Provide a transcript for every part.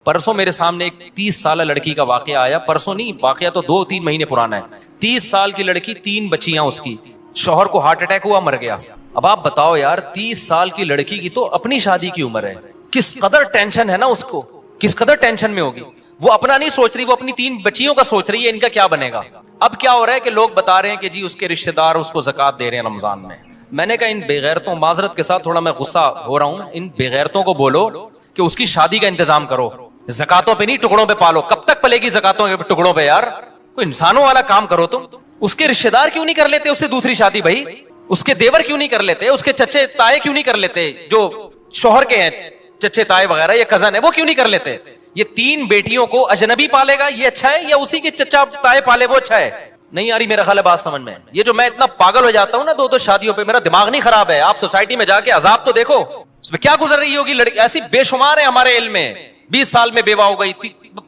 परसों मेरे सामने एक 30 साल लड़की का वाकया आया। परसों नहीं, वाकया तो 2-3 महीने पुराना है। 30 साल की लड़की, 3 बच्चियां उसकी, शौहर को हार्ट अटैक हुआ, मर गया। अब आप बताओ यार, 30 साल की लड़की की तो अपनी शादी की उम्र है, किस कदर टेंशन है ना उसको, किस कदर टेंशन में होगी। वो अपना नहीं सोच रही, वो अपनी 3 बच्चियों का सोच रही है, इनका क्या बनेगा। अब क्या हो रहा है कि लोग बता रहे हैं कि जी उसके रिश्तेदार उसको ज़कात दे रहे हैं रमजान में। मैंने कहा इन बेगैरतों, माजरत के साथ थोड़ा मैं गुस्सा हो रहा हूं, इन बेगैरतों को बोलो कि उसकी शादी का इंतजाम करो, ज़कातों पे नहीं टुकड़ों पे पालो। कब तक पलेगी ज़कातों के टुकड़ों पे यार, कोई इंसानों वाला काम करो तुम। उसके रिश्तेदार क्यों नहीं कर लेते उससे दूसरी शादी भाई, उसके देवर क्यों नहीं कर लेते, उसके चच्चे ताए क्यों नहीं कर लेते, जो शोहर के हैं चच्चे ताए वगैरह, ये कजन है, वो क्यों नहीं कर लेते। ये 3 बेटियों को अजनबी पालेगा ये अच्छा है, या उसी के चच्चा ताए पाले वो अच्छा है। नहीं आ रही मेरा ख्याल है बात समझ में। ये जो मैं इतना पागल हो जाता हूं ना 2-2 शादियों पे, मेरा दिमाग नहीं खराब है। आप सोसाइटी में जाके अजाब तो देखो, उसमें क्या गुजर रही होगी लड़की। ऐसी बेशुमार है हमारे इल्म में, 20 साल में बेवा हो गई,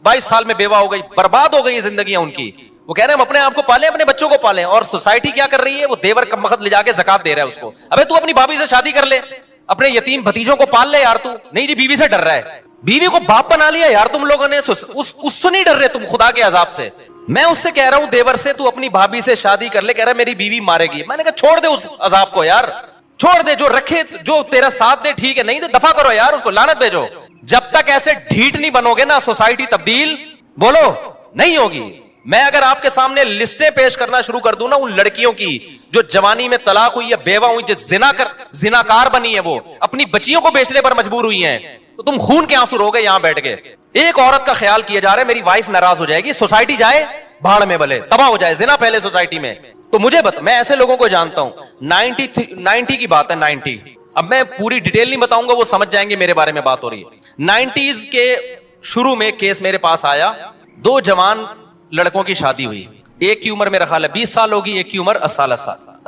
22 साल में बेवा हो गई, बर्बाद हो गई जिंदगियां उनकी। वो कह रहे हैं हम अपने आप को पालें, अपने बच्चों को पालें, और सोसाइटी क्या कर रही है, वो देवर का मखत ले जाके ज़कात दे रहा है उसको। अबे तू अपनी भाभी से शादी कर ले, अपने यतीम भतीजों को पाल ले यार तू। नहीं जी, बीवी से डर रहा है, बीवी को बाप बना लिया यार तुम लोगों ने। उससे नहीं डर रहे तुम खुदा के अजाब से। मैं उससे कह रहा हूं देवर से, तू अपनी भाभी से शादी कर ले, कह रहा है मेरी बीवी मारेगी। मैंने कहा छोड़ दे उस अजाब को यार, छोड़ दे, जो रखे, जो तेरा साथ दे ठीक है, नहीं तो दफा करो यार, उसको लानत भेजो। जब तक ऐसे ढीठ नहीं बनोगे ना, सोसाइटी तब्दील बोलो नहीं होगी। मैं अगर आपके सामने लिस्टें पेश करना शुरू कर दूं ना उन लड़कियों की जो जवानी में तलाक हुई है, बेवा हुई, जो जिनाकार बनी है, वो अपनी बच्चियों को बेचने पर मजबूर हुई हैं, तो तुम खून के आंसू रोगे यहां बैठ के। एक औरत का ख्याल किया जा रहा है, मेरी वाइफ नाराज हो जाएगी, सोसाइटी जाए भाड़ में, भले तबाह हो जाए, जिना फैले सोसाइटी में। तो मुझे मैं ऐसे लोगों को जानता हूं। 90 की बात है, 90। अब मैं पूरी डिटेल नहीं बताऊंगा, वो समझ जाएंगे मेरे बारे में बात हो रही है। 90s के शुरू में केस मेरे पास आया, 2 जवान लड़कों की शादी हुई। एक की उम्र मेरा ख्याल है 20 साल होगी, एक की उम्र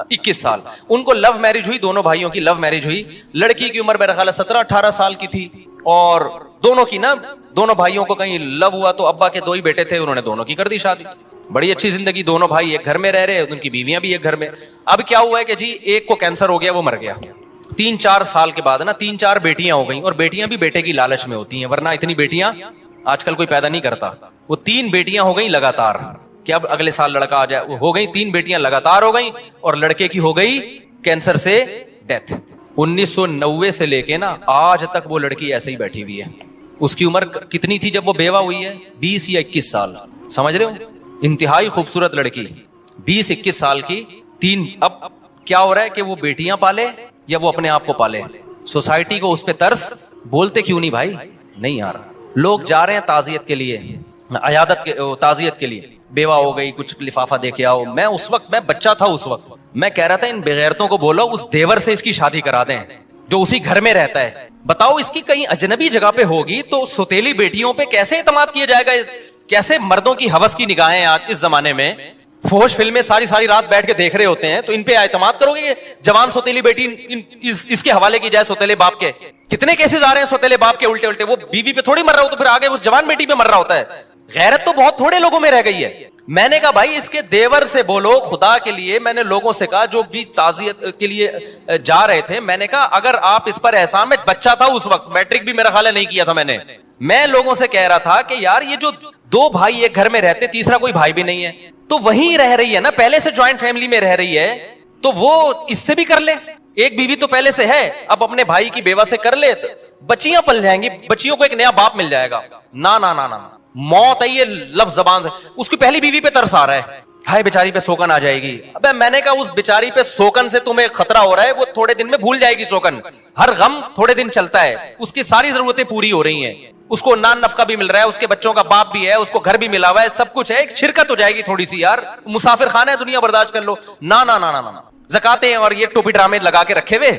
21 साल। उनको लव मैरिज हुई, दोनों भाइयों की लव मैरिज हुई। लड़की की उम्र मेरा ख्याल है 17-18 साल की थी, और दोनों की ना, दोनों भाइयों को कहीं लव हुआ, तो अब्बा के 2 ही बेटे थे, उन्होंने दोनों की कर दी शादी। बड़ी अच्छी जिंदगी, दोनों भाई एक घर में रह रहे, उनकी बीवियां भी एक घर में। अब क्या हुआ है कि जी एक को कैंसर हो गया, वो मर गया। 3-4 साल के बाद ना 3-4 बेटियां हो गई, और बेटियां भी बेटे की लालच में होती हैं, वरना इतनी बेटियां आजकल कोई पैदा नहीं करता। वो 3 बेटियां हो गई लगातार, कि अब अगले साल लड़का आ जाए। वो हो गई 3 बेटियां लगातार हो गई, और लड़के की हो गई कैंसर से डेथ। 1990 से लेके ना आज तक वो लड़की ऐसे ही बैठी हुई है। उसकी उम्र कितनी थी जब वो बेवा हुई है? 20 या 21 साल। समझ रहे हो, इंतहाई खूबसूरत लड़की, 20-21 साल की। 3 अब क्या हो रहा है कि वो बेटियां पाले या वो अपने आप को पाले। सोसाइटी को उस पर तरस, बोलते क्यों नहीं भाई? नहीं यार, लोग जा रहे हैं ताजियत के लिए, अयादत के, ताजियत के लिए, बेवा हो गई, कुछ लिफाफा दे के आओ। मैं उस वक्त, मैं बच्चा था उस वक्त, मैं कह रहा था इन बेगैरतों को बोलो उस देवर से इसकी शादी करा दें जो उसी घर में रहता है। बताओ इसकी कहीं अजनबी जगह पे होगी तो सौतेली बेटियों पे कैसे इतमाद किया जाएगा? कैसे मर्दों की हवस की निगाहें आज इस जमाने में, फोश फिल्में सारी रात बैठ के देख रहे होते हैं, तो इन पे एतमाद करोगे? जवान सौतेली बेटी इसके हवाले की जाए सौतेले बाप के। कितने केसेस आ रहे हैं सौतेले बाप के उल्टे उल्टे। वो बीवी पे थोड़ी मर रहा हो तो फिर आगे उस जवान बेटी पे मर रहा होता है। गैरत तो बहुत थोड़े लोगों में रह गई है। मैंने कहा भाई इसके देवर से बोलो खुदा के लिए। मैंने लोगों से कहा जो भी ताजियत के लिए जा रहे थे, मैंने कहा अगर आप इस पर एहसान, में बच्चा था उस वक्त, मैट्रिक भी मेरा ख्याल नहीं किया था मैंने। मैं लोगों से कह रहा था कि यार ये जो 2 भाई एक घर में रहते, तीसरा कोई भाई भी नहीं है, तो वहीं रह रही है ना, पहले से ज्वाइंट फैमिली में रह रही है, तो वो इससे भी कर ले। एक बीवी तो पहले से है, अब अपने भाई की बेवा से कर ले, बच्चियां पल जाएंगी, बच्चियों को एक नया बाप मिल जाएगा। ना ना ना ना, मौत है ये लफ्ज जबान से। उसकी पहली बीवी पे तरस आ रहा है, हाय बेचारी पे सोकन आ जाएगी। अबे मैंने कहा उस बेचारी पे सोकन से तुम्हें खतरा हो रहा है, वो थोड़े दिन में भूल जाएगी सोकन। हर गम थोड़े दिन चलता है, उसकी सारी जरूरतें पूरी हो रही हैं, उसको नान नफका भी मिल रहा है, उसके बच्चों का बाप भी है, उसको घर भी मिला हुआ है, सब कुछ है। एक शिरकत हो जाएगी थोड़ी सी यार, मुसाफिर खाना है, दुनिया बर्दाश्त कर लो। ना ना ना ना ना, ज़कातें और ये टोपी ड्रामे लगा के रखे हुए,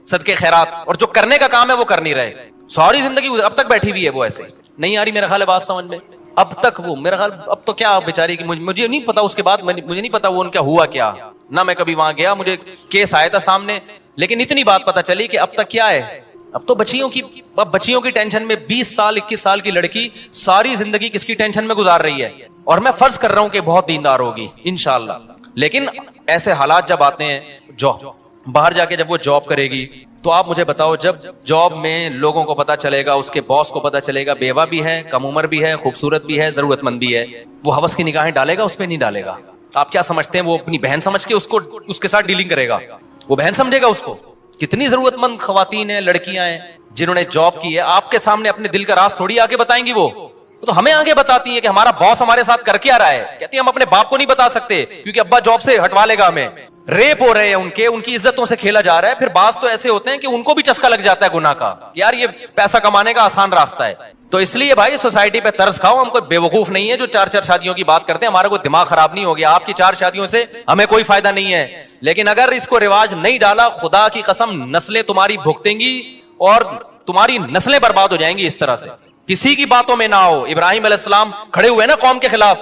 सदके खैरात, और जो करने का काम है वो कर नहीं रहे। सारी जिंदगी अब तक बैठी हुई है वो ऐसे। नहीं आ रही मेरा ख्याल है बात समझ में? अब तक वो मेरा ख्याल, अब तो क्या बेचारी की, मुझे नहीं पता उसके बाद, मुझे नहीं पता वो उनका हुआ क्या ना। मैं कभी वहां गया, मुझे केस आया था सामने, लेकिन इतनी बात पता चली कि अब तक क्या है, अब तो बच्चियों की टेंशन में 20 साल 21 साल की लड़की सारी जिंदगी किसकी टेंशन में गुजार रही है। और मैं फर्ज कर रहा हूं कि बहुत दीनदार होगी इंशाअल्लाह, लेकिन ऐसे हालात जब आते हैं, जो बाहर जाके जब वो जॉब करेगी तो आप मुझे बताओ, जब जॉब में लोगों को पता चलेगा, उसके बॉस को पता चलेगा बेवा भी है, कम उम्र भी है, खूबसूरत भी है, जरूरतमंद भी है, वो हवस की निगाहें डालेगा उस पर? नहीं डालेगा। आप क्या समझते हैं वो अपनी बहन समझ के उसको उसके साथ डीलिंग करेगा? वो बहन समझेगा उसको? कितनी जरूरतमंद खवातीन है, लड़कियां हैं जिन्होंने जॉब की है, आपके सामने अपने दिल का राज थोड़ी आगे बताएंगी। वो तो हमें आगे बताती है कि हमारा बॉस हमारे साथ कर क्या रहा है। कहती है हम अपने बाप को नहीं बता सकते क्योंकि अब्बा जॉब से हटवा लेगा हमें। रेप हो रहे हैं उनकी इज्जतों से खेला जा रहा है। फिर बास तो ऐसे होते हैं कि उनको भी चस्का लग जाता है गुनाह का, यार ये पैसा कमाने का आसान रास्ता है। तो इसलिए भाई सोसाइटी पे तरस खाओ। हम कोई बेवकूफ नहीं है जो 4-4 शादियों की बात करते हैं। हमारा कोई दिमाग खराब नहीं हो गया। आपकी 4 शादियों से हमें कोई फायदा नहीं है, लेकिन अगर इसको रिवाज नहीं डाला, खुदा की कसम नस्लें तुम्हारी भुगतेंगी और तुम्हारी नस्लें बर्बाद हो जाएंगी इस तरह से। किसी की बातों में ना हो। इब्राहिम अलैहिस्सलाम खड़े हुए ना कौम के खिलाफ,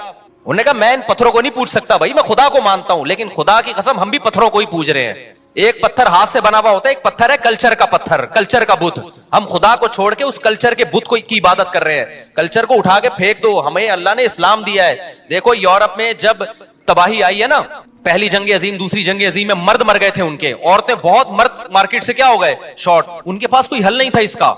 उन्होंने कहा मैं इन पत्थरों को नहीं पूछ सकता, भाई मैं खुदा को मानता हूं, लेकिन खुदा की कसम हम भी पत्थरों को ही पूज रहे हैं। एक पत्थर हाथ से बना हुआ होता है, एक पत्थर है कल्चर का पत्थर, कल्चर का बुत। हम खुदा को छोड़ के उस कल्चर के बुत को की इबादत कर रहे हैं। कल्चर को उठा के फेंक दो। हमें अल्लाह ने इस्लाम दिया है। देखो यूरोप में जब तबाही आई है ना, पहली जंग अजीम, दूसरी जंग अजीम में मर्द मर गए थे उनके, औरतें बहुत मर्द मार्केट से क्या हो गए, शॉर्ट। उनके पास कोई हल नहीं था इसका,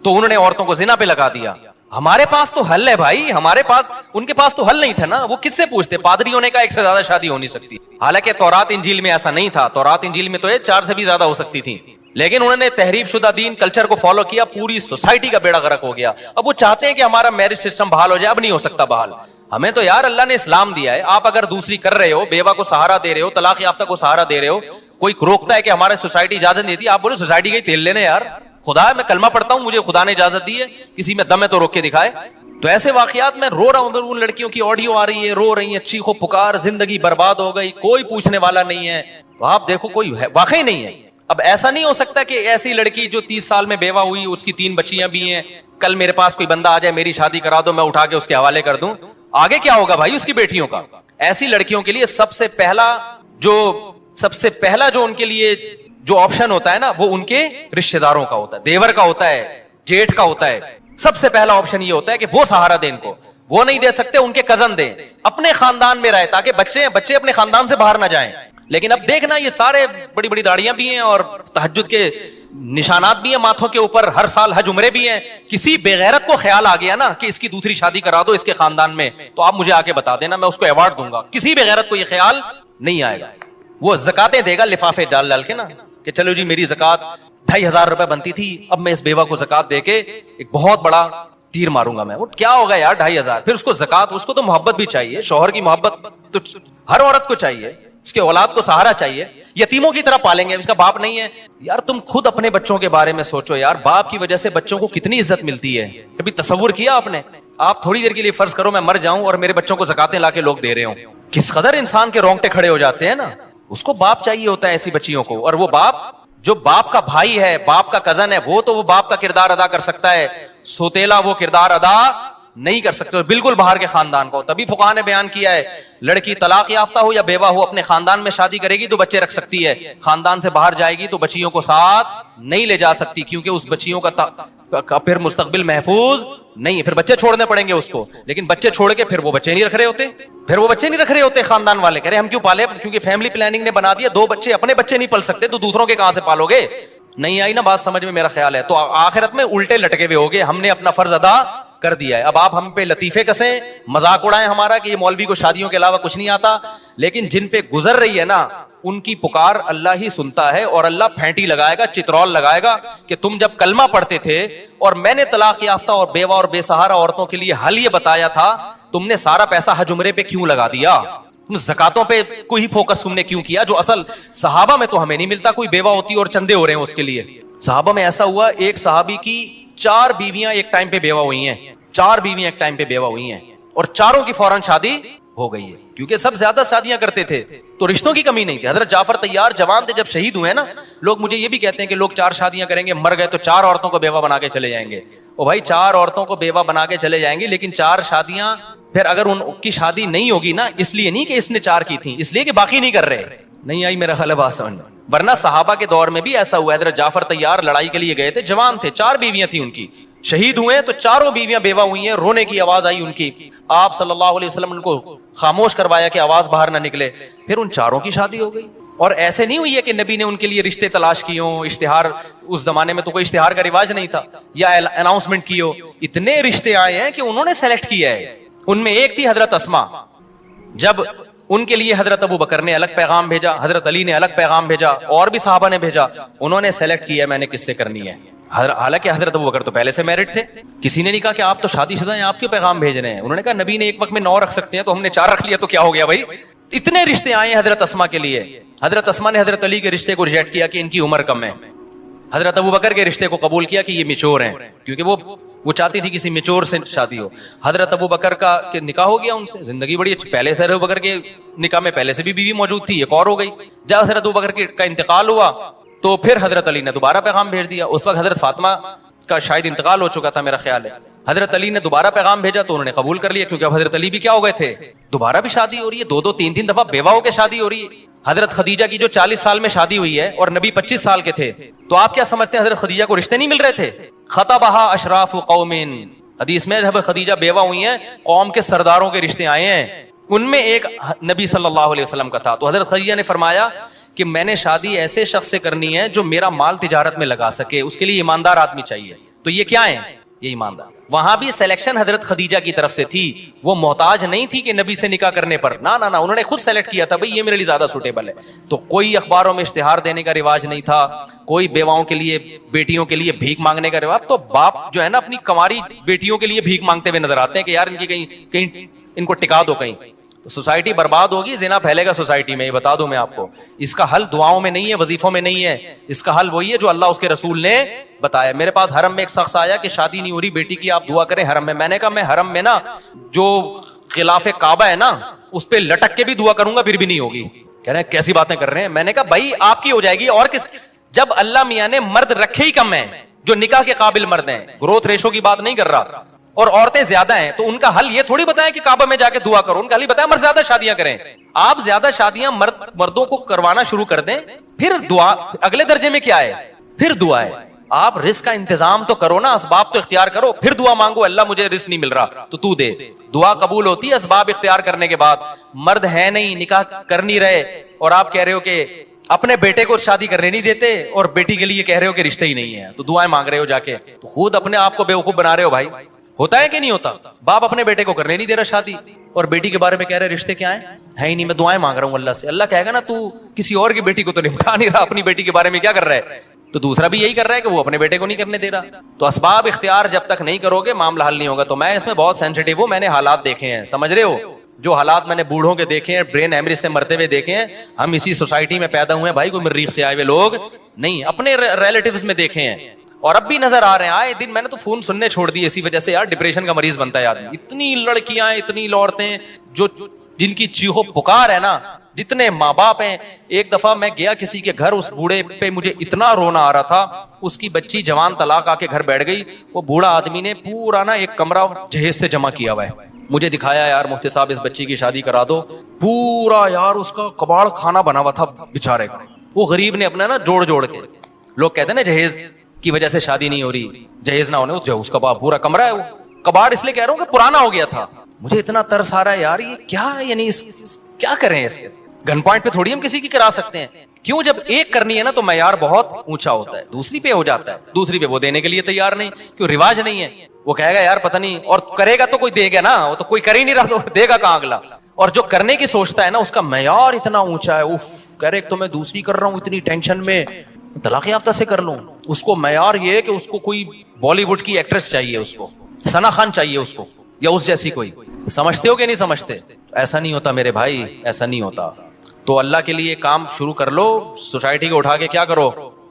तो उन्होंने औरतों को जिना पे लगा दिया। हमारे पास तो हल है भाई, हमारे पास, उनके पास तो हल नहीं था ना। वो किससे पूछते? पादरियों ने कहा एक से ज्यादा शादी हो नहीं सकती। हालांकि तौरात इंजील में ऐसा नहीं था। तौरात इंजील में तो ये 4 से भी ज्यादा हो सकती थी, लेकिन उन्होंने तहरीफ शुदा दीन कल्चर को फॉलो किया। पूरी सोसाइटी का बेड़ा गर्क हो गया। अब वो चाहते हैं कि हमारा मैरिज सिस्टम बहाल हो जाए। अब नहीं हो सकता बहाल। हमें तो यार अल्लाह ने इस्लाम दिया है। आप अगर दूसरी कर रहे हो, बेवा को सहारा दे रहे हो, तलाक याफ्ता को सहारा दे रहे हो, कोई रोकता है कि हमारे सोसाइटी इजाजत देती है? आप बोलो सोसाइटी का ही तेल लेने यार। खुदा है, मैं कलमा पढ़ता हूं, मुझे खुदा ने इजाजत दी है, किसी में दम है तो रोक के दिखाए। तो ऐसे वाकयात में रो रहा हूं। उन लड़कियों की ऑडियो आ रही है, रो रही है, चीखो पुकार, जिंदगी बर्बाद हो गई, कोई पूछने वाला नहीं है। तो आप देखो कोई वाकई नहीं है। अब ऐसा नहीं हो सकता कि ऐसी लड़की जो 30 साल में बेवा हुई, उसकी 3 बच्चियां भी हैं, कल मेरे पास कोई बंदा आ जाए मेरी शादी करा दो, मैं उठा के उसके हवाले कर दूं। आगे क्या होगा भाई उसकी बेटियों का? ऐसी लड़कियों के लिए सबसे पहला जो उनके लिए जो ऑप्शन होता है ना, वो उनके रिश्तेदारों का होता है, देवर का होता है, जेठ का होता है। सबसे पहला ऑप्शन ये होता है कि वो सहारा दें इनको। वो नहीं दे सकते, उनके कजन दें, अपने खानदान में रहे, ताकि बच्चे अपने खानदान से बाहर ना जाएं। लेकिन अब देखना, ये सारे बड़ी बड़ी दाढ़ियां भी हैं और तहज्जुद के निशानात भी हैं माथों के ऊपर, हर साल हज उम्रे भी हैं। किसी बेगैरत को ख्याल आ गया ना कि इसकी दूसरी शादी करा दो इसके खानदान में, तो आप मुझे आके बता देना, मैं उसको अवार्ड दूंगा। किसी बेगैरत को ये ख्याल नहीं आएगा। वो ज़कातें देगा लिफाफे डाल डाल के ना, कि चलो जी मेरी ज़कात 2500 रुपए बनती थी, अब मैं इस बेवा को ज़कात देके एक बहुत बड़ा तीर मारूंगा मैं। वो क्या होगा यार 2500? फिर उसको ज़कात, उसको तो मोहब्बत भी चाहिए, शौहर की मोहब्बत तो हर औरत को चाहिए, उसके औलाद को सहारा चाहिए। यतीमों की तरह पालेंगे, इसका बाप नहीं है यार। तुम खुद अपने बच्चों के बारे में सोचो यार, बाप की वजह से बच्चों को कितनी इज्जत मिलती है। कभी तसव्वुर किया आपने? आप थोड़ी देर के लिए फर्ज करो मैं मर जाऊं और मेरे बच्चों को ज़कातें लाके लोग दे रहे हो, किस कदर इंसान के रोंगटे खड़े हो जाते हैं ना। उसको बाप चाहिए होता है ऐसी बच्चियों को, और वो बाप जो बाप का भाई है, बाप का कजन है, वो तो वो बाप का किरदार अदा कर सकता है, सोतेला वो किरदार अदा नहीं कर सकते, बिल्कुल बाहर के खानदान को। तभी फुकाहा ने बयान किया है, लड़की तलाक याफ्ता हो या बेवा हो, अपने खानदान में शादी करेगी तो बच्चे रख सकती है, खानदान से बाहर जाएगी तो बच्चियों को साथ नहीं ले जा सकती, क्योंकि उस बच्चियों का फिर मुस्तकबिल महफूज नहीं है। फिर बच्चे छोड़ने पड़ेंगे उसको, लेकिन बच्चे छोड़ के फिर वो बच्चे नहीं रख रहे होते, खानदान वाले कह रहे हम क्यों पाले, क्योंकि फैमिली प्लानिंग ने बना दिया 2 बच्चे, अपने बच्चे नहीं पल सकते तो दूसरों के कहां से पालोगे। नहीं आई ना बात समझ में, मेरा ख्याल है। तो आखिरत में उल्टे लटके हुए होगे। हमने अपना फर्ज अदा कर दिया है, अब आप हम पे लतीफे कसें, मजाक उड़ाएं हमारा कि ये मौलवी को शादियों के अलावा कुछ नहीं आता, लेकिन जिन पे गुजर रही है ना, उनकी पुकार अल्लाह ही सुनता है, और अल्लाह फेंटी लगाएगा, चित्रौल लगाएगा कि तुम जब कलमा पढ़ते थे और मैंने तलाक याफ्ता और बेवा और बेसहारा औरतों के लिए हल ये बताया था, तुमने सारा पैसा हज उम्रे पे क्यों लगा दिया? तुम ज़कातों पे कोई फोकस तुमने क्यों किया, जो असल सहाबा में तो हमें नहीं मिलता। कोई बेवा होती और चंदे हो रहे हैं उसके लिए। सहाबा में ऐसा हुआ, एक सहाबी की 4 बीवियां एक टाइम पे बेवा हुई हैं, 4 बीवियां एक टाइम पे बेवा हुई हैं, और चारों की फौरन शादी हो गई है, क्योंकि सब ज्यादा शादियां करते थे तो रिश्तों की कमी नहीं थी। हजरत जाफर तैयार जवान थे, जब शहीद हुए ना, लोग मुझे ये भी कहते हैं कि लोग 4 शादियां करेंगे, मर गए तो 4 औरतों को बेवा बना के चले जाएंगे। ओ भाई 4 औरतों को बेवा बना के चले जाएंगे, लेकिन 4 शादियां फिर अगर उनकी शादी नहीं होगी ना, इसलिए नहीं कि इसने 4 की थी, इसलिए कि बाकी नहीं कर रहे। नहीं आई मेरा ख्याल बात समझ। वरना सहाबा के दौर में भी ऐसा हुआ। हजरत जाफर तैयार लड़ाई के लिए गए थे, जवान थे, 4 बीवियां थी उनकी, शहीद हुए तो 4 बीवियां बेवा हुई हैं, रोने की आवाज आई उनकी। आप सल्लल्लाहु अलैहि वसल्लम उनको खामोश करवाया कि आवाज बाहर ना निकले, फिर उन 4 की शादी हो गई। और ऐसे नहीं हुई है कि नबी ने उनके लिए रिश्ते तलाश किए हो, इश्तिहार, उस जमाने में तो कोई इश्तिहार का रिवाज नहीं था, या अनाउंसमेंट की हो। इतने रिश्ते आए हैं कि उन्होंने सेलेक्ट किया है। उनमें एक थी हजरत अस्मा, जब उनके लिए हजरत अबू बकर ने अलग पैगाम भेजा, हजरत अली ने अलग पैगाम भेजा, और भी साहबा ने भेजा, उन्होंने सेलेक्ट किया मैंने किससे करनी है। हालांकि हजरत अबू बकर तो पहले से मैरिड थे, किसी ने नहीं कहा कि आप तो शादीशुदा हैं, आप क्यों पैगाम भेज रहे हैं। उन्होंने कहा नबी ने एक वक्त में 9 रख सकते हैं, तो हमने 4 रख लिया, तो क्या हो गया भाई। इतने रिश्ते आए हैं हजरत अस्मा के लिए। हजरत अस्मा ने हजरत अली के रिश्ते को रिजेक्ट किया कि इनकी उम्र कम है। हजरत अबू बकर के रिश्ते को कबूल किया कि ये मिच्योर हैं, क्योंकि वो चाहती थी किसी मिच्योर से शादी हो। हजरत अबू बकर का निकाह हो गया उनसे, जिंदगी बड़ी अच्छी। पहले हजरत अबू बकर के निकाह में पहले से भी बीवी मौजूद थी, एक और हो गई। जब हजरत अबू बकर का इंतकाल हुआ तो फिर हजरत अली ने दोबारा पैगाम भेज दिया। उस वक्त हजरत फातिमा का शायद इंतकाल हो चुका था, मेरा ख्याल है। हजरत अली ने दोबारा पैगाम भेजा तो उन्होंने कबूल कर लिया, क्योंकि अब हजरत अली भी क्या हो गए थे, दोबारा भी शादी हो रही है, 2-2 3-3 दफा बेवा होकर शादी हो रही है। हजरत खदीजा की जो 40 साल में शादी हुई है और नबी 25 साल के थे, तो आप क्या समझते हैं हजरत खदीजा को रिश्ते नहीं मिल रहे थे। खतबहा अशराफ कौमिन, हदीस में जब खदीजा बेवा हुई हैं, कौम के सरदारों के रिश्ते आए हैं, उनमें एक नबी सल्लल्लाहु अलैहि वसल्लम का था। तो हजरत खदीजा ने फरमाया कि मैंने शादी ऐसे शख्स से करनी है जो मेरा माल तिजारत में लगा सके, उसके लिए ईमानदार आदमी चाहिए। तो ये क्या है, ये ईमानदार। वहां भी सिलेक्शन हजरत खदीजा की तरफ से थी, वो मोहताज नहीं थी कि नबी से निकाह करने पर, ना ना ना, उन्होंने खुद सेलेक्ट किया था, भाई ये मेरे लिए ज्यादा सूटेबल है। तो कोई अखबारों में इश्तिहार देने का रिवाज नहीं था, कोई बेवाओं के लिए, बेटियों के लिए भीख मांगने का रिवाज। तो बाप जो है ना अपनी कमारी बेटियों के लिए भीख मांगते हुए नजर आते हैं कि यार इनकी कहीं कहीं इनको टिका दो कहीं, तो सोसाइटी बर्बाद होगी, जिना फैलेगा सोसाइटी में। ये बता दूं मैं आपको, इसका हल दुआओं में नहीं है, वजीफों में नहीं है, इसका हल वही है जो अल्लाह उसके रसूल ने बताया। मेरे पास हरम में एक शख्स आया कि शादी नहीं हो रही बेटी की, आप दुआ करें हरम में। मैंने कहा मैं हरम में ना जो खिलाफे काबा है ना उस पे लटक के भी दुआ करूंगा फिर भी नहीं होगी। कह रहे हैं कैसी बातें कर रहे हैं। मैंने कहा भाई आपकी हो जाएगी और किस, जब अल्लाह मियां ने मर्द रखे ही कम है जो निकाह के काबिल मर्द हैं, ग्रोथ रेशो की बात नहीं कर रहा, और औरतें ज्यादा हैं, तो उनका हल ये थोड़ी बताया कि काबा में जाके दुआ करो। उनका हल बताया मर्द ज्यादा शादियां करें। आप ज्यादा शादियां मर्दों को करवाना शुरू कर दें, फिर दुआ अगले दर्जे में क्या है, फिर दुआ है। आप रिस्क का इंतजाम तो करो ना, असबाब तो इख्तियार करो, फिर दुआ मांगो अल्लाह मुझे रिस्क नहीं मिल रहा तो तू दे। दुआ कबूल होती है असबाब इख्तियार करने के बाद। मर्द है नहीं, निकाह कर नहीं रहे, और आप कह रहे हो कि अपने बेटे को शादी करने नहीं देते और बेटी के लिए कह रहे हो कि रिश्ते ही नहीं है, तो दुआएं मांग रहे हो जाके, तो खुद अपने आप को बेवकूफ बना रहे हो भाई। होता है कि नहीं होता, बाप अपने बेटे को करने नहीं दे रहा शादी और बेटी के बारे में कह रहे रिश्ते क्या है ही नहीं, मैं दुआएं मांग रहा हूं अल्लाह से। अल्लाह कहेगा ना तू किसी और की बेटी को तो निपटा नहीं रहा, अपनी बेटी के बारे में क्या कर रहा है। तो दूसरा भी यही कर रहा है कि वो अपने बेटे को नहीं करने दे रहा। तो असबाब इख्तियार जब तक नहीं करोगे मामला हल नहीं होगा। तो मैं इसमें बहुत सेंसिटिव हूं, मैंने हालात देखे हैं, समझ रहे हो, जो हालात मैंने बूढ़ों के देखे हैं, ब्रेन हेमरेज से मरते हुए देखे हैं। हम इसी सोसाइटी में पैदा हुए हैं भाई, कोई मरीख से आए हुए लोग नहीं, अपने रिलेटिव्स में देखे हैं और अब भी नजर आ रहे हैं। आए दिन मैंने तो फोन सुनने छोड़ दिए इसी वजह से, यार डिप्रेशन का मरीज बनता है आदमी। इतनी लड़कियां, इतनी औरतें जो जिनकी चीखो पुकार है ना, जितने माँ बाप हैं। एक दफा मैं गया किसी के घर, उस बूढ़े पे मुझे इतना रोना आ रहा था, उसकी बच्ची जवान तलाक आके घर बैठ गई। वो बूढ़ा आदमी ने पूरा ना एक कमरा जहेज से जमा किया हुआ है, मुझे दिखाया यार मुफ्ती साहब इस बच्ची की शादी करा दो। पूरा यार उसका कबाड़ खाना बना हुआ था बेचारे का, वो गरीब ने अपना ना जोड़ जोड़ के। लोग कहते हैं ना जहेज की वजह से शादी नहीं हो रही, जहेज ना होने, जो उसका पूरा कमरा है वो कबाड़, इसलिए कह रहा हूं कि पुराना हो गया था। मुझे इतना तरस आ रहा है यार, ये क्या, यानी क्या करें इसके। गन पॉइंट पे थोड़ी हम किसी की करा सकते हैं। क्यों, जब एक करनी है ना तो मैयार बहुत ऊंचा होता है, दूसरी पे हो जाता है, दूसरी पे वो देने के लिए तैयार नहीं, क्यों, रिवाज नहीं है। वो कहेगा यार पता नहीं, और करेगा तो कोई देगा ना, वो तो कोई कर ही नहीं रहा तो देगा कहां अगला। और जो करने की सोचता है ना उसका मैयार इतना ऊंचा है, उफ, कह रहे तो मैं दूसरी कर रहा हूं इतनी टेंशन में, तलाक याफ्ता से कर लूं। उसको मैयार ये है कि उसको कोई बॉलीवुड की एक्ट्रेस चाहिए, उसको सना खान चाहिए उसको, या उस जैसी कोई। समझते हो कि नहीं समझते? ऐसा नहीं होता मेरे भाई, ऐसा नहीं होता। तो अल्लाह के लिए काम शुरू कर लो, सोसाइटी को उठा के क्या करो,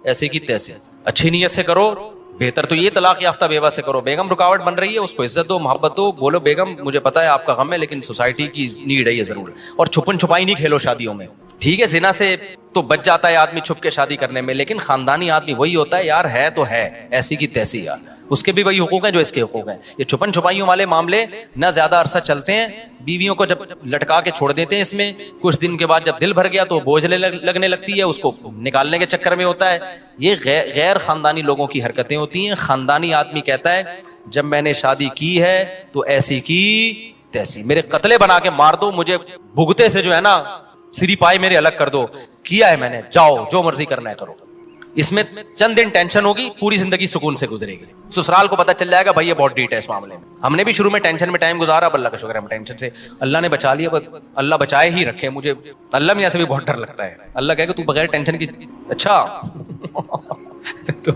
ऐसे की तैसे, अच्छी नीयत से करो। बेहतर तो ये तलाक याफ्ता बेवा से करो। बेगम रुकावट बन रही है, उसको इज्जत दो, मोहब्बत दो, बोलो बेगम मुझे पता है आपका गम है लेकिन सोसाइटी की नीड है ये जरूर। और छुपन छुपाई नहीं खेलो शादियों में, ठीक है। जिना से तो बच जाता है आदमी छुप के शादी करने में, लेकिन खानदानी आदमी वही होता है यार, है तो है, ऐसी की तैसी यार, उसके भी वही हुकूक हैं जो इसके हुकूक हैं। ये छुपन छुपाइयों वाले मामले ना ज्यादा अरसा चलते हैं, बीवियों को जब लटका के छोड़ देते हैं इसमें, कुछ दिन के बाद जब दिल भर गया तो बोझ लगने लगती है, उसको निकालने के चक्कर में होता है। ये गैर खानदानी लोगों की हरकतें होती हैं। खानदानी आदमी कहता है जब मैंने शादी की है तो ऐसी की तैसी, मेरे कतले बना के मार दो, मुझे भुगते से जो है ना सिरी पाए मेरे अलग कर दो। किया है मैंने, जाओ जो मर्जी करना है करो। इसमें चंद दिन टेंशन होगी, पूरी जिंदगी सुकून से गुजरेगी। ससुराल को पता चल जाएगा भाई ये बहुत डीट है इस मामले में। हमने भी शुरू में टेंशन में टाइम गुजारा, अब अल्लाह का शुक्र है हम टेंशन से अल्लाह ने बचा लिया। अल्लाह बचाए ही रखे। मुझे अल्लाह में ऐसे भी बहुत डर लगता है। अल्लाह कहेगा तू बगैर टेंशन की, अच्छा तो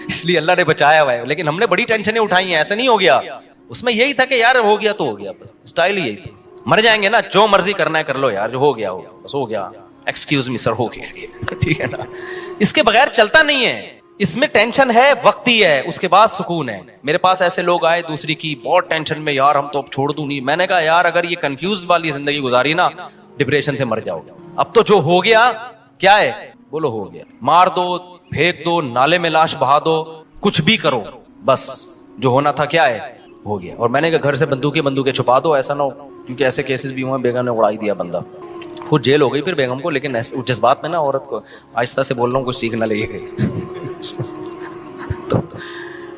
इसलिए अल्लाह ने बचाया हुआ है। लेकिन हमने बड़ी टेंशनें उठाई हैं, ऐसा नहीं हो गया। उसमें यही था कि यार हो गया तो हो गया, स्टाइल ही यही थी। मर जाएंगे ना, जो मर्जी करना है कर लो यार, जो हो गया हो बस हो गया। एक्सक्यूज मी सर, हो गया, ठीक है ना। इसके बगैर चलता नहीं है। इसमें टेंशन है, वक्ती है, उसके बाद सुकून है। मेरे पास ऐसे लोग आए दूसरी की बहुत टेंशन में, यार हम तो अब छोड़ दूं नहीं। मैंने कहा यार अगर ये कंफ्यूज वाली जिंदगी गुजारी ना, डिप्रेशन से मर जाओगे। अब तो जो हो गया क्या है, बोलो हो गया, मार दो, फेंक दो, नाले में लाश बहा दो, कुछ भी करो, बस जो होना था क्या है हो गया। और मैंने कहा घर से बंदूकें छुपा दो, ऐसा ना हो, क्योंकि ऐसे केसेस भी हुए, बेगम ने उड़ाई दिया बंदा, खुद जेल हो गई फिर बेगम को। लेकिन उस जज्बात में ना औरत को आहिस्ता से बोल रहा हूँ, कुछ सीख ना ले गई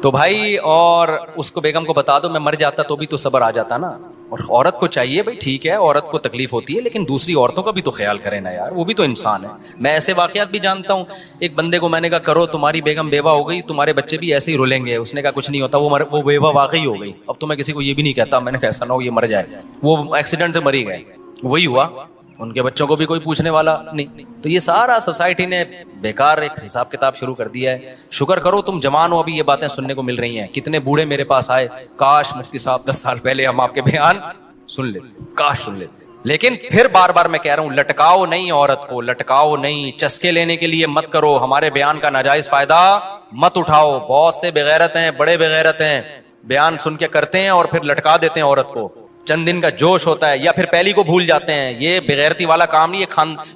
तो भाई, और उसको बेगम को बता दो मैं मर जाता तो भी तो सब्र आ जाता ना। और औरत को चाहिए भाई, ठीक है औरत को तकलीफ होती है, लेकिन दूसरी औरतों का भी तो ख्याल करें ना यार, वो भी तो इंसान है। मैं ऐसे वाकयात भी जानता हूँ। एक बंदे को मैंने कहा करो, तुम्हारी बेगम बेवा हो गई, तुम्हारे बच्चे भी ऐसे ही रुलेंगे। उसने कहा कुछ नहीं होता, वो बेवा वाकई हो गई। अब तो मैं किसी को ये भी नहीं कहता, मैंने कहा ऐसा ना हो ये मर जाए, वो एक्सीडेंट से मरी गए, वही हुआ, उनके बच्चों को भी कोई पूछने वाला नहीं। तो ये सारा सोसाइटी ने बेकार एक हिसाब किताब शुरू कर दिया है। शुक्र करो तुम जवान हो, अभी ये बातें सुनने को मिल रही हैं। कितने बूढ़े मेरे पास आए, काश मुफ्ती साहब 10 साल पहले हम आपके बयान सुन लेते, काश सुन लेते। लेकिन फिर बार बार मैं कह रहा हूं, लटकाओ नहीं औरत को, लटकाओ नहीं, चस्के लेने के लिए मत करो, हमारे बयान का नाजायज फायदा मत उठाओ। बहुत से बेगैरत हैं, बड़े बेगैरत हैं, बयान सुन के करते हैं और फिर लटका देते हैं औरत को। चंद दिन का जोश होता है, या फिर पहली को भूल जाते हैं। ये बेगैरती वाला काम नहीं, ये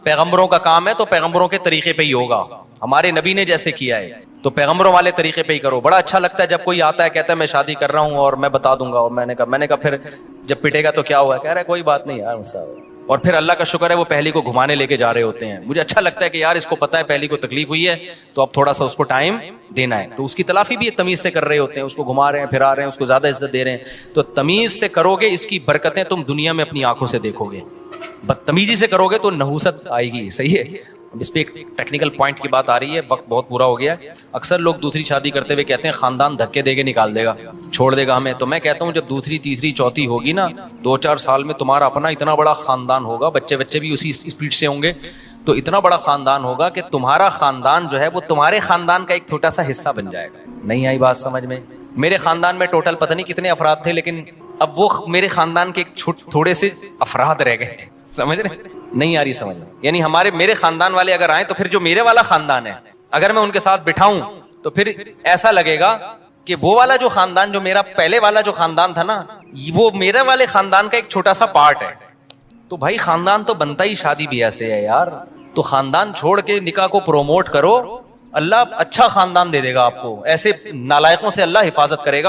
पैगंबरों का काम है, तो पैगंबरों के तरीके पे ही होगा। हमारे नबी ने जैसे किया है तो पैगंबरों वाले तरीके पे ही करो। बड़ा अच्छा लगता है जब कोई आता है कहता है मैं शादी कर रहा हूं और मैं बता दूंगा। और मैंने कहा फिर जब पिटेगा तो क्या हुआ, कह रहा है कोई बात नहीं यार साहब। और फिर अल्लाह का शुक्र है वो पहली को घुमाने लेके जा रहे होते हैं। मुझे अच्छा लगता है कि यार इसको पता है पहली को तकलीफ हुई है, तो अब थोड़ा सा उसको टाइम देना है। तो उसकी तलाफी भी तमीज से कर रहे होते हैं, उसको घुमा रहे हैं, फिरा रहे हैं, उसको ज्यादा इज्जत दे रहे हैं। तो तमीज से करोगे, इसकी बरकतें तुम दुनिया में अपनी आंखों से देखोगे। बदतमीजी से करोगे तो नहूसत आएगी। सही है। इस पे एक टेक्निकल पॉइंट की बात आ रही है, वक्त बहुत बुरा हो गया है। अक्सर लोग दूसरी शादी करते हुए कहते हैं खानदान धक्के देके निकाल देगा, छोड़ देगा हमें। तो मैं कहता हूँ जब दूसरी तीसरी चौथी होगी ना, 2-4 साल में तुम्हारा अपना इतना बड़ा खानदान होगा, बच्चे भी उसी स्पीड से होंगे, तो इतना बड़ा खानदान होगा कि तुम्हारा खानदान जो है वो तुम्हारे खानदान का एक छोटा सा हिस्सा बन जाएगा। नहीं आई बात समझ में? मेरे खानदान में टोटल पता नहीं कितने अफराद थे, लेकिन अब वो मेरे खानदान के थोड़े से अफराद रह गए। समझ रहे? नहीं आ रही समझ में? यानी मेरे खानदान वाले अगर आए तो फिर जो मेरे वाला खानदान है, अगर मैं उनके साथ बिठाऊं तो फिर ऐसा लगेगा कि वो वाला जो खानदान, जो मेरा पहले वाला जो खानदान था ना, वो मेरे वाले खानदान का एक छोटा सा पार्ट है। तो भाई खानदान तो बनता ही शादी ब्याह से है यार। तो खानदान छोड़ के निकाह को प्रोमोट करो, अल्लाह अच्छा खानदान दे देगा आपको। ऐसे नालायकों से अल्लाह हिफाजत करेगा।